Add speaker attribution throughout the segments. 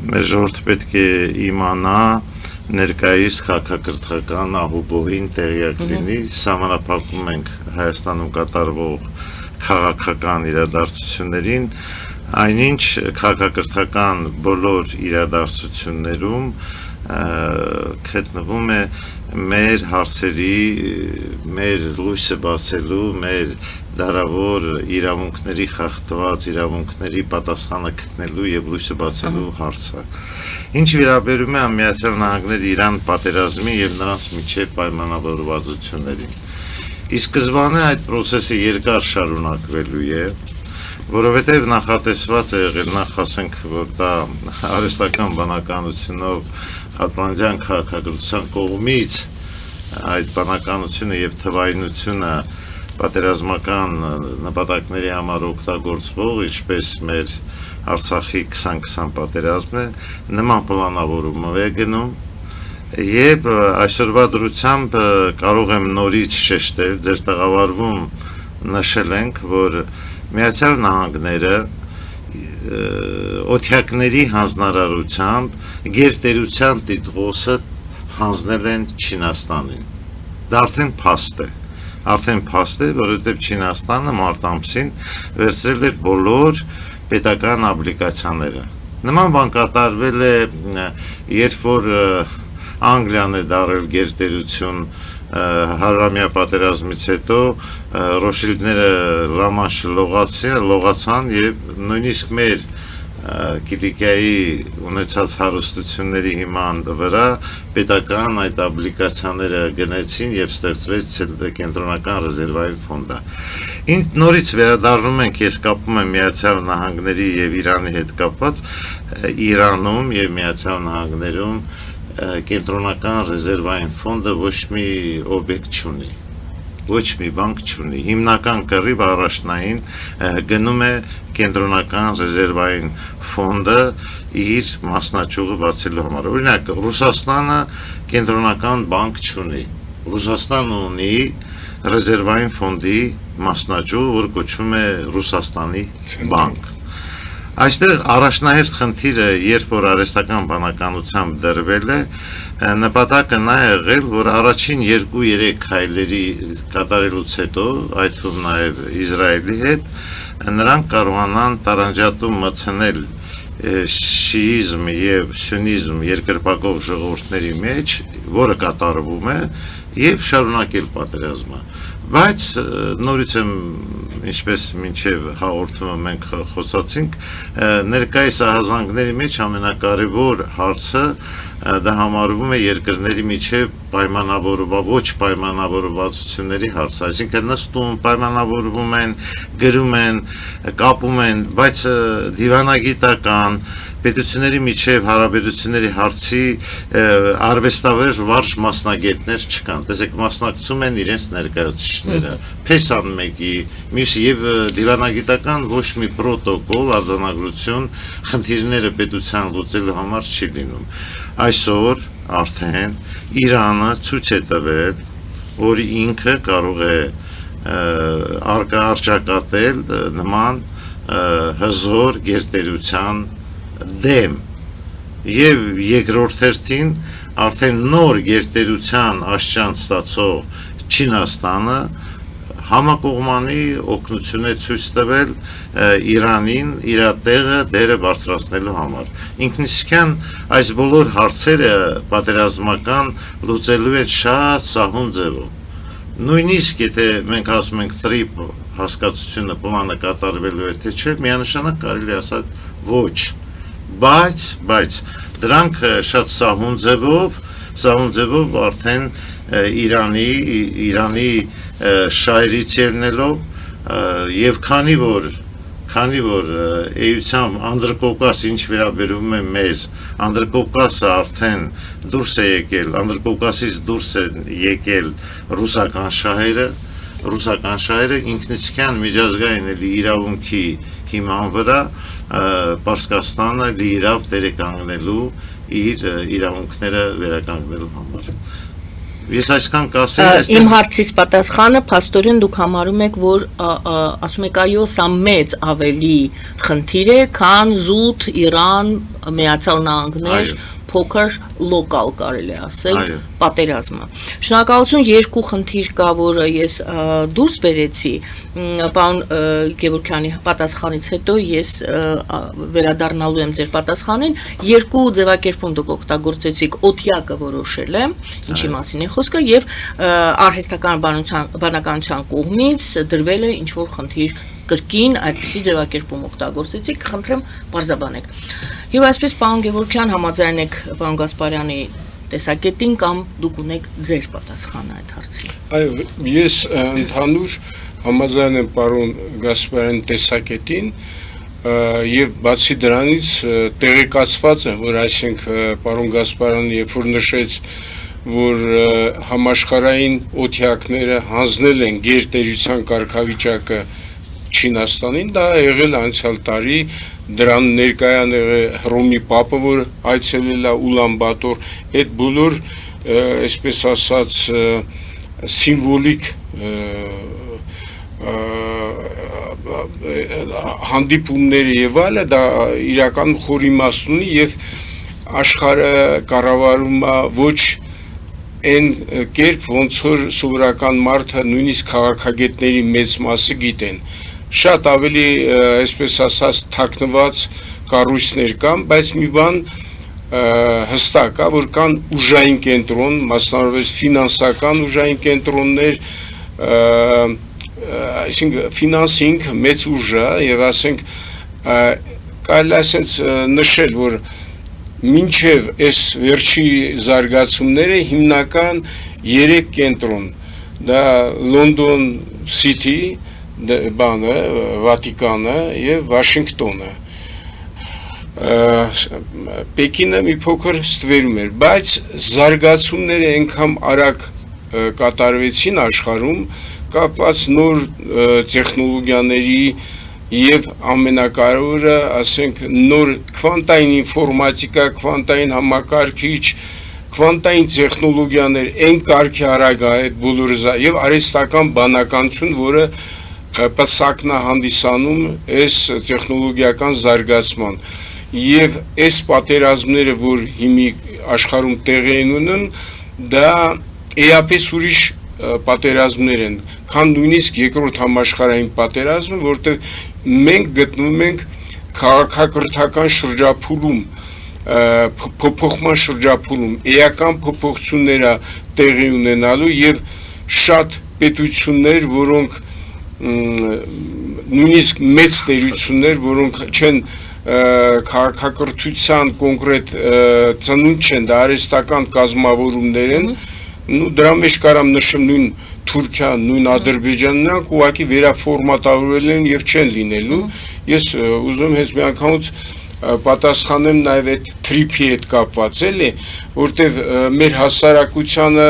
Speaker 1: Մեր ժողովուրդը պետք է իմանա ներկայիս քաղաքակրթական ահուբոհին տեղյակ լինի, սահմանափակում ենք Հայաստանում կատարվող քաղաքական իրադարձություններին, այնինչ քաղաքակրթական բոլոր իրադարձություններում գտնվում է մեր հարցերի, մեր լույսը բացելու, մեր դարավոր իրավունքների խախտված իրավունքների պատասխանը գտնելու եւ լույսը բացելու հարցը։ Ինչ վերաբերում է Միացյալ Նահանգների Իրան պատերազմի եւ նրանց միջև պայմանավորվածություններին։ Ի սկզբանե այդ process-ը երկար շարունակվելու է, որովհետև նախատեսված է եղել, նախ ասենք, որ դա արհեստական բանականությունով Ատլանտյան քաղաքակրթության կողմից այդ բանականությունը եւ թվայնությունը պատերազմական նպատակների համար օգտագործվող, ինչպես մեր Արցախի 2020 պատերազմն է, նման պլանավորում է գնում եւ այսօրվա դրությամբ կարող եմ նորից շեշտել, ձեր տաղավարվում նշել ենք, որ Միացյալ Նահանգները օթյակների հանձնարարությամբ գերտերության տիտղոսը հանձնել են Չինաստանին։ Դա արդեն փաստ է, որովհետև Չինաստանը մարտ ամսին վերցրել էր բոլոր պետական աբլիկացիաները։ Նման բան կատարվել է, երբ որ Անգլիան է դարել գերտերություն հարյուրամյա պատերազմից հետո Ռոշիլդները Լամանշը լողացան եւ նույնիսկ մեր Կիլիկիայի ունեցած հարստությունների հիման վրա պետական այդ աբլիկացիաները գնեցին եւ ստեղծվեց կենտրոնական ռեզերվային ֆոնդը։ Ինչ նորից վերադառնում ենք, ես կապում եմ Միացյալ Նահանգների եւ Իրանի հետ կապված, Իրանում եւ Միացյալ Նահանգներում կենտրոնական ռեզերվային ֆոնդը ոչ մի օբյեկտ չունի, ոչ մի բանկ չունի, հիմնական կռիվ առաջնային գնում է կենտրոնական ռեզերվային ֆոնդը իր մասնաճյուղը բացելու համար։ Օրինակ, Ռուսաստանը կենտրոնական բանկ չունի, Ռուսաստանը ունի ռեզերվային ֆոնդի մասնաճյուղ, որ կոչվում է Ռուսաստանի բանկ։ Այստեղ առաջնահերթ խնդիրը, երբ որ արհեստական բանականությամբ դրվել է, նպատակը նա եղել, որ առաջին 2-3 քայլերի կատարելուց հետո, այդ թվում նաև Իսրայելի հետ, նրանք կարողանան տարանջատում մտցնել շիիզմ եւ սյունիզմ երկրպագող ժողովուրդների մեջ, որը կատարվում է, եւ շարունակել պատերազմը։ Բայց նորից եմ, ինչպես մինչև հաղորդումը մենք խոսացինք, ներկայիս ահազանգների մեջ ամենակարևոր հարցը դա համարվում է երկրների միջև ոչ պայմանավորվածությունների հարց, այսինքն նստում, պայմանավորվում են, գրում են, կապում են, բայց դիվանագիտական պետությունների միջև հարաբերությունների հարցի արվեստավեր վարժ մասնագետներ չկան, տեսեք, մասնակցում են իրենց ներկայացուցիչները, փեսան մեկի, մյուսի եւ դիվանագիտական ոչ մի պրոտոկոլ, արձանագրություն խնդիրները պետության լուծելու համար չի լինում։ Այսօր արդեն Իրանը ցույց է տվել, որ ինքը կարող է արճակատել նման հզոր գերտերության դեմ եւ երկրորդ հերթին արդեն նոր գերտերության աշճան ստացող Չինաստանը համակողմանի օգնություն է ցույց տվել Իրանին իր դերը բարձրացնելու համար։ Ինքնիսկյան այս բոլոր հարցերը պատերազմական լուծելու են շատ սահուն ձևով։ Նույնիսկ եթե մենք ասում ենք տրիպ հասկացությունը պլանը կատարվելու է թե չէ, միանշանակ կարելի ասել ոչ, բայց դրանք շատ սահուն ձևով արդեն Իրանի շահերից ելնելով եւ քանի որ էությամբ Անդրկովկաս ինչ վերաբերում է մեզ, Անդրկովկասը արդեն դուրս է եկել, Անդրկովկասից դուրս են եկել ռուսական շահերը ինքնիցքյան միջազգային իրավունքի հիման վրա Պարսկաստանը լիիրավ դեր է կանգնելու իր իրավունքները վերականգնելու համար։ Ես այսքան կասեի,
Speaker 2: Իմ հարցից պատասխանը փաստորեն դուք համարում եք, որ ասում եք այո, սա մեծ ավելի խնդիր է, քան զուտ Իրան, Միացյալ Նահանգներ, փոքր լոկալ կարելի ասել պատերազմը։ Շնորհակալություն, երկու խնդիր կա, որը ես դուրս բերեցի, պարոն Գևորգյանի պատասխանից հետո ես վերադառնալու եմ ձեր պատասխանին, երկու ձևակերպում դուք օգտագործեցիք օթյակը որոշել է, ինչի մասին է խոսքը, եւ արհեստական բանականության կողմից դրվել է ինչ-որ խնդիր կրկին այդպիսի ձևակերպում օգտագործեցիք, խնդրեմ պարզաբանեք։ Եվ այսպես պարոն Գևորգյան համաձայն եք պարոն Գասպարյանի տեսակետին կամ դուք ունեք ձեր պատասխանը այդ հարցին։
Speaker 3: Այո, ես ընդհանուր համաձայն եմ պարոն Գասպարյանի տեսակետին եւ բացի դրանից տեղեկացված եմ, որ այսինքն պարոն Գասպարյանը երբ որ նշեց, որ համաշխարհային օթյակները հանձնել են գերտերության կարգավիճակը Չինաստանին, դա եղել անցյալ տարի, դրան ներկայան եղել Հռոմի Պապը, որ այցելել է Ուլան Բաթոր, այդ բոլոր, այսպես ասած, սիմվոլիկ հանդիպումները եւ այլը, դա իրական խոր իմաստ ունի եւ աշխարհը կառավարում է ոչ այն կերպ, ոնց որ սովորական մարդը նույնիսկ քաղաքագետների մեծ մասը գիտեն։ Շատ ավելի, այսպես ասած, թաքնված կառույցներ կան, բայց մի բան հստակ է, որ կան ուժային կենտրոն, մասնավորապես ֆինանսական ուժային կենտրոններ, այսինքն ֆինանսինգ մեծ ուժ է եւ ասենք կարելի է ասենց նշել, որ մինչև այս վերջի զարգացումները հիմնական 3 կենտրոն, դա Լոնդոն Սիթի, բանը, Վատիկանը եւ Վաշինգտոնը։ Պեկինը մի փոքր ստվերում էր, բայց զարգացումները այնքան արագ կատարվեցին աշխարհում, կապված նոր տեխնոլոգիաների եւ ամենակարևորը, ասենք, նոր քվանտային ինֆորմատիկա, քվանտային համակարգիչ, քվանտային տեխնոլոգիաներ, այն կարգի արագ է այդ բոլորը եւ արհեստական բանականություն, որը պսակն է հանդիսանում այս տեխնոլոգիական զարգացման եւ այս պատերազմները, որ հիմի աշխարհում տեղի են ունեն, դա էապես ուրիշ պատերազմներ են, քան նույնիսկ երկրորդ համաշխարհային պատերազմը, որտեղ մենք գտնվում ենք քաղաքակրթական շրջափուլում, փոփոխման շրջափուլում, էական փոփոխությունները տեղի ունենալու եւ շատ պետություններ, որոնք նույնիսկ մեծ տերություններ, որոնք չեն քաղաքակրթության կոնկրետ ծնունդ չեն, դա արհեստական կազմավորումներ են, դրա մեջ կարամ նշեմ նույն Թուրքիան, նույն Ադրբեջանն, նրանք ուղղակի վերաֆորմատավորվել են եւ չեն լինելու։ Ես ուզում եմ հենց մի անգամից պատասխանեմ նաեւ այդ թրիփի հետ կապված, էլի, որտեվ մեր հասարակությանը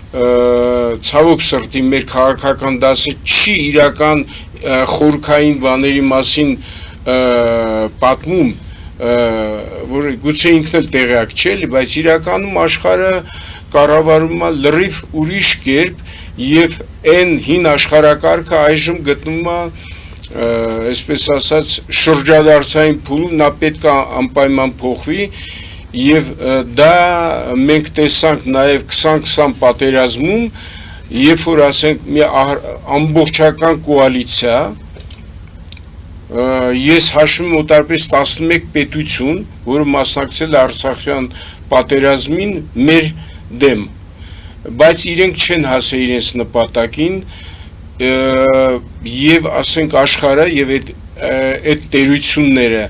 Speaker 3: ցավոք սրտի մեր քաղաքական դասը չի իրական խորքային բաների մասին պատմում, որ գուցե ինքն էլ տեղյակ չէ, բայց իրականում աշխարհը կառավարում է լրիվ ուրիշ կերպ եւ այն հին աշխարհակարգը այժմ գտնվում է, այսպես ասած, շրջադարձային փուլում, նա պետք է անպայման փոխվի եւ դա մենք տեսանք նաեւ 2020 պատերազմում, երբ որ ասենք մի ամբողջական կոալիցիա, ես հաշվում մոտարպես 11 պետություն, որը մասնակցել է Արցախյան պատերազմին մեր դեմ, բայց իրենք չեն հասել իրենց նպատակին եւ ասենք աշխարհը եւ այդ տերությունները,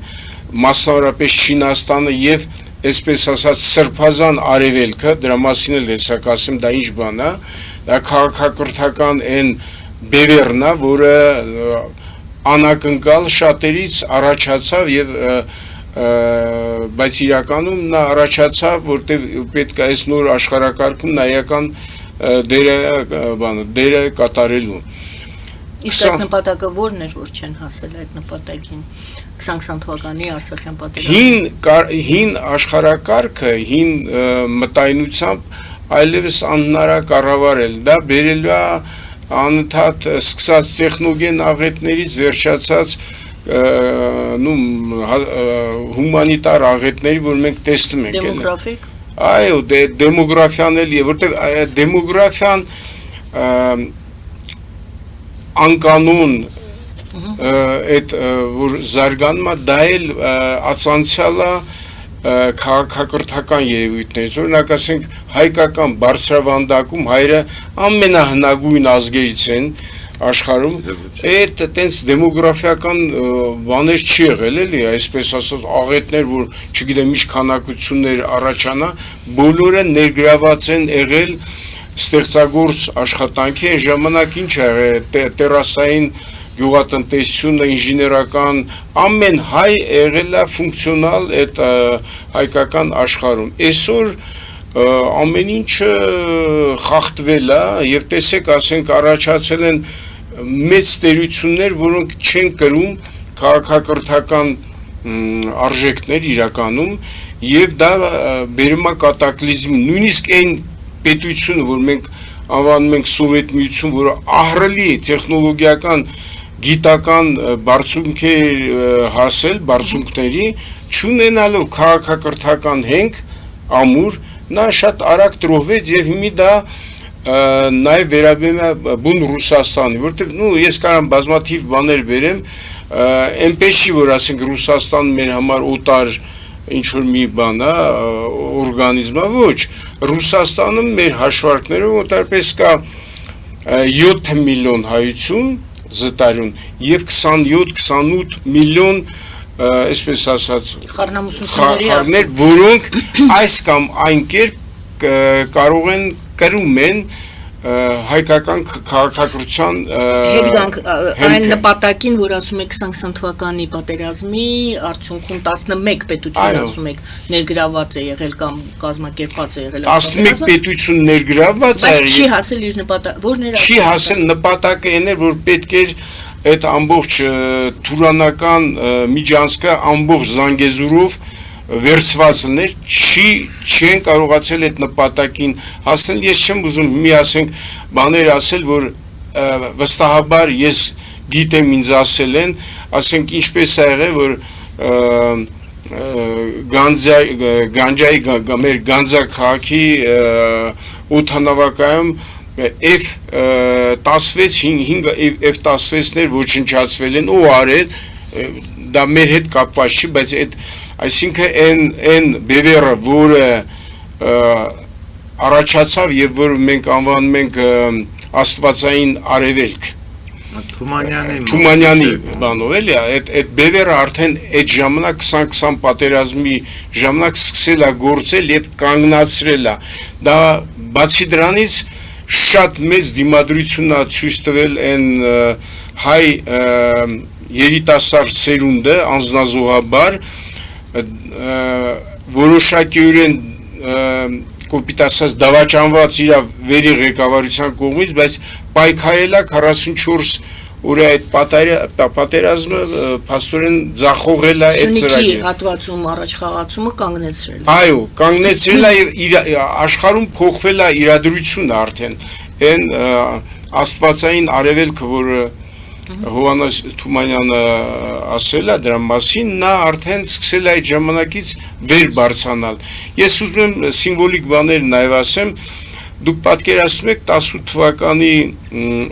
Speaker 3: մասնավորապես Չինաստանը եւ այսպես ասած սրբազան արևելքը, դրա մասին էլ հեսա կասեմ, դա ինչ բան է, դա քաղաքակրթական այն բևեռն է, որը անակնկալ շատերից առաջացավ եւ բայց իրականում նա առաջացավ, որտեղ պետք է այս նոր աշխարհակարգում նայական դերը կատարելու։
Speaker 2: Իսկ այդ նպատակը ո՞րն էր, որ չեն հասել այդ նպատակին 2020 թվականի Արցախյան պատերազմում։
Speaker 3: Հին աշխարհակարգը, հին մտայնությամբ այլևս անհնարակառավարել, դա բերելու է անընդհատ սկսած տեխնոգեն աղետներից վերջացած հումանիտար աղետների, որ մենք տեսնում ենք։
Speaker 2: Դեմոգրաֆիկ։
Speaker 3: Այո, դեմոգրաֆիան էլ է, որտեղ դեմոգրաֆիան անկանոն այդ որ զարգանում է, դա էլ ացանցյալը քաղաքակրթական երևույթներից, օրինակ ասենք հայկական բարձրավանդակում հայերը ամենահնագույն ազգերից են աշխարհում, այդ տենց դեմոգրաֆիական բաներ չի եղել էլի, այսպես ասած աղետներ, որ չգիտեմ ինչ քանակություններ առաջանա, բոլորը ներգրաված են եղել ստեղծագործ աշխատանքի, այն ժամանակ ինչ ա եղել տերասային գյուղատնտեսությունը, ինժեներական, ամեն հայ եղել է ֆունկցիոնալ այդ հայկական աշխարհում։ Այսօր ամեն ինչը խախտվել է եւ տեսեք, ասենք առաջացել են մեծ տերություններ, որոնք չեն կրում քաղաքակրթական արժեքներ իրականում եւ դա բերում է կատակլիզմ, նույնիսկ այն պետությունը, որ մենք անվանում ենք Սովետ միություն, որը ահռելի տեխնոլոգիական գիտական բարձունքեր հասել, բարձունքների, չունենալով քաղաքակրթական հենք ամուր, նա շատ արագ տրոհվեց եւ հիմի դա նաեւ վերաբերում է բուն Ռուսաստանի, որտեղ ես կարամ բազմաթիվ բաներ բերեմ, այնպես չի, որ ասենք Ռուսաստանը մեր համար օտար ինչ որ մի բան է, օրգանիզմ է, ոչ, Ռուսաստանը մեր հաշվարկներով օտարպես կա 7 միլիոն հայություն զտարյուն եւ 27-28 միլիոն այսպես ասած խառներ, որոնք այս կամ այն կերպ կարող են կրում են հայկական քաղաքակրթության
Speaker 2: հետ գանք այն նպատակին, որ ասում եք 20 թվականի պատերազմի արդյունքում 11 պետություն ասում եք ներգրաված է եղել կամ կազմակերպված է եղել
Speaker 3: 11 պետություն ներգրաված է,
Speaker 2: բայց չի հասել իր նպատակ, որն էր
Speaker 3: չի հասել նպատակը այն էր, որ պետք էր այդ ամբողջ թուրանական միջանցքը ամբողջ Զանգեզուրով վերցվածներ չեն կարողացել այդ նպատակին հասնել, ես չեմ ուզում մի ասենք բաներ ասել, որ վստահաբար ես գիտեմ ինձ ասել են, ասենք ինչպես է եղել, որ Գանջայի մեր Գանձա քաղաքի օդանավակայում F-16 F-16-ներ ոչնչացվել են, ով արել, դա մեր հետ կապված չի, բայց այդ այսինքն այն բևեռը, որը առաջացավ եւ որ մենք անվանում ենք աստվածային արևելք, Թումանյանի բանով էլի, այդ բևեռը արդեն այդ ժամանակ 20-20 պատերազմի ժամանակ սկսել է գործել եւ կանգնացրել է, դա բացի դրանից շատ մեծ դիմադրություն է ցույց տվել այն հայ երիտասարդ սերունդը անձնազոհաբար որոշակիորեն կոպիտ ասած դավաճանված իր վերի ղեկավարության կողմից, բայց պայքարել է 44 օրը այդ պատերազմը փաստորեն ձախողել է այդ ծրագիրը։
Speaker 2: Սյունիքի հատվածում առաջ խաղացումը կանգնեցրել է։
Speaker 3: Այո, կանգնեցրել է եւ աշխարհում փոխվել է իրադրությունը արդեն։ Այն աստվածային արևելքը, որը Հովանես Թումանյանը ասել է դրա մասին, նա արդեն սկսել է այդ ժամանակից վեր բարձրանալ։ Ես ուզում եմ սիմվոլիկ բաներ նաև ասեմ, դուք պատկերացնում եք 18 թվականի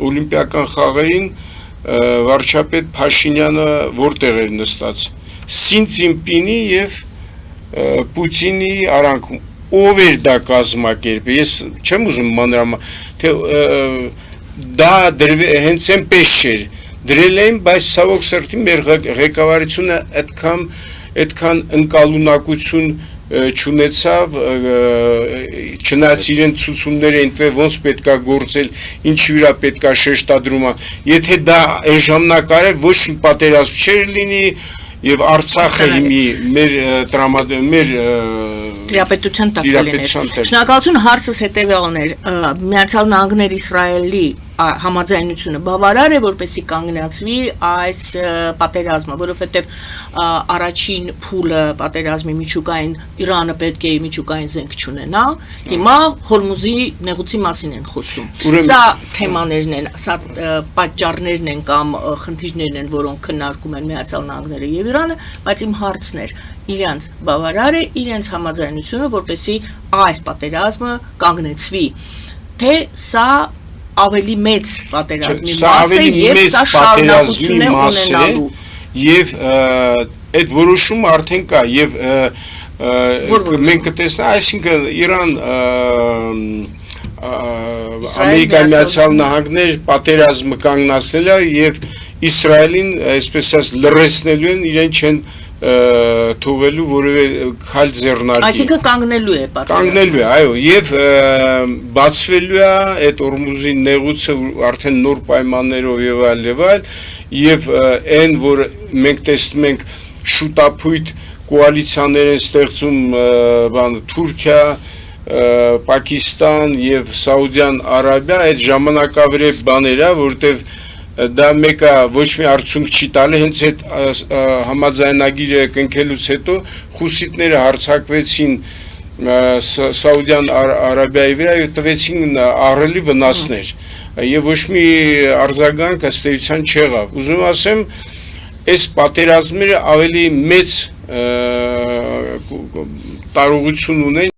Speaker 3: օլիմպիական խաղերին վարչապետ Փաշինյանը որտեղ էր նստած, Սին Ցինպինի եւ Պուտինի արանքում, ով էր դա կազմակերպել, ես չեմ ուզում մանրամասն, թե դա հենց այնպես չէր, դրել էին, բայց ցավոք սրտի մեր ղեկավարությունը այդքան ընկալունակություն չունեցավ, չնայած իրեն ցուցումները այնտեղ ոնց պետքա գործել, ինչի վրա պետքա շեշտադրումը, եթե դա այն ժամանակ արել, ոչ մի պատերազմ չէր լինի եւ Արցախը հիմի մեր
Speaker 2: տիրապետության տակ լիներ։ Շնորհակալություն, հարցս հետեւյալն էր, Միացյալ Նահանգներ Իսրայելի համաձայնությունը բավարար է, որպեսզի կանգնեցվի այս պատերազմը, որովհետև առաջին փուլը պատերազմի միջուկային Իրանը պետք է միջուկային զենք չունենա, հիմա Հորմուզի նեղուցի մասին են խոսում։ Սա թեմաներն են, սա պատճառներն են կամ խնդիրներն են, որոնք քննարկում են Միացյալ Նահանգները եւ Իրանը, բայց իմ հարցն էր, իրենց բավարար է իրենց համաձայնությունը, որպեսզի այս պատերազմը կանգնեցվի, թե սա ավելի մեծ պատերազմի մաս է եւ սա շարունակություն է ունենալու
Speaker 3: եւ այդ որոշումը արդեն կա եւ մենք կտեսնենք, այսինքն Իրան Ամերիկայի Միացյալ Նահանգներ պատերազմը կանգնացնել է եւ Իսրայելին այսպես ասած լրացնելու են, իրեն չեն թողելու որևէ քայլ ձեռնարկի։
Speaker 2: Այսինքն կանգնելու է պատերազմը։
Speaker 3: Կանգնելու է, այո, եւ բացվելու է այդ Օրմուզի նեղուցը արդեն նոր պայմաններով եւ այլ, եւ այն որ մենք տեսնում ենք շուտապույտ կոալիցիաներ են ստեղծում Թուրքիա, Պակիստան եւ Սաուդյան Արաբիա, այդ ժամանակավրեպ բաներ է, որտեվ դա մեկը ոչ մի արդյունք չի տալի, հենց այդ համաձայնագիրը կնքելուց հետո խուսիտները հարձակվեցին Սաուդյան Արաբիայի վրա եւ տվեցին ահռելի վնասներ եւ ոչ մի արձագանք ըստ էության չեղավ։ Ուզում ասեմ, այս պատերազմները ավելի մեծ տարողություն ունեն